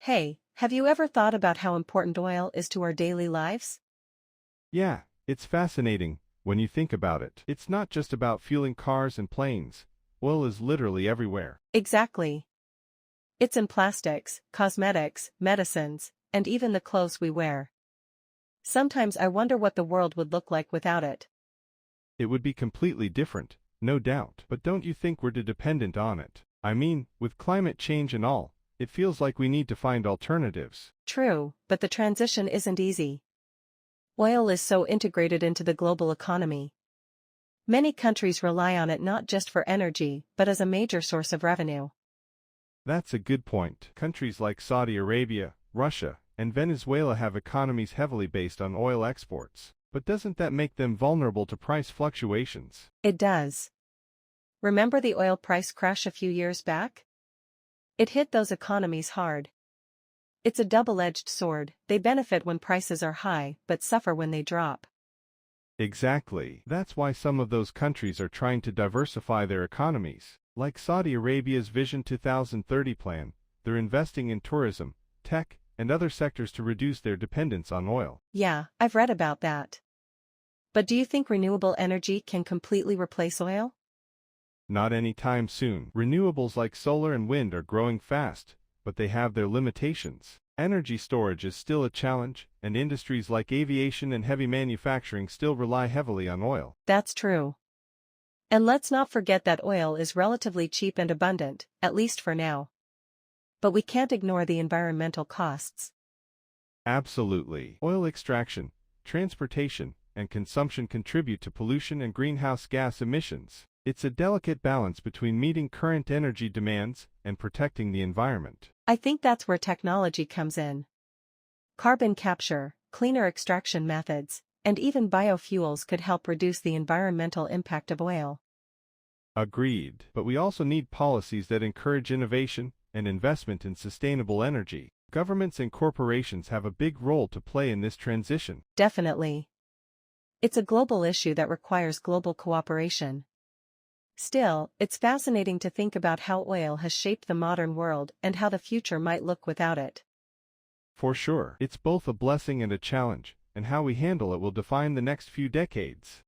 Hey, have you ever thought about how important oil is to our daily lives? Yeah, it's fascinating when you think about it. It's not just about fueling cars and planes. Oil is literally everywhere. Exactly. It's in plastics, cosmetics, medicines, and even the clothes we wear. Sometimes I wonder what the world would look like without it. It would be completely different, no doubt. But don't you think we're too dependent on it? I mean, with climate change and all, it feels like we need to find alternatives. True, but the transition isn't easy. Oil is so integrated into the global economy. Many countries rely on it not just for energy, but as a major source of revenue. That's a good point. Countries like Saudi Arabia, Russia, and Venezuela have economies heavily based on oil exports. But doesn't that make them vulnerable to price fluctuations? It does. Remember the oil price crash a few years back? It hit those economies hard. It's a double-edged sword. They benefit when prices are high, but suffer when they drop. Exactly. That's why some of those countries are trying to diversify their economies. Like Saudi Arabia's Vision 2030 plan, they're investing in tourism, tech, and other sectors to reduce their dependence on oil. Yeah, I've read about that. But do you think renewable energy can completely replace oil? Not anytime soon. Renewables like solar and wind are growing fast, but they have their limitations. Energy storage is still a challenge, and industries like aviation and heavy manufacturing still rely heavily on oil. That's true. And let's not forget that oil is relatively cheap and abundant, at least for now. But we can't ignore the environmental costs. Absolutely. Oil extraction, transportation, and consumption contribute to pollution and greenhouse gas emissions. It's a delicate balance between meeting current energy demands and protecting the environment. I think that's where technology comes in. Carbon capture, cleaner extraction methods, and even biofuels could help reduce the environmental impact of oil. Agreed. But we also need policies that encourage innovation and investment in sustainable energy. Governments and corporations have a big role to play in this transition. Definitely. It's a global issue that requires global cooperation. Still, it's fascinating to think about how oil has shaped the modern world and how the future might look without it. For sure, it's both a blessing and a challenge, and how we handle it will define the next few decades.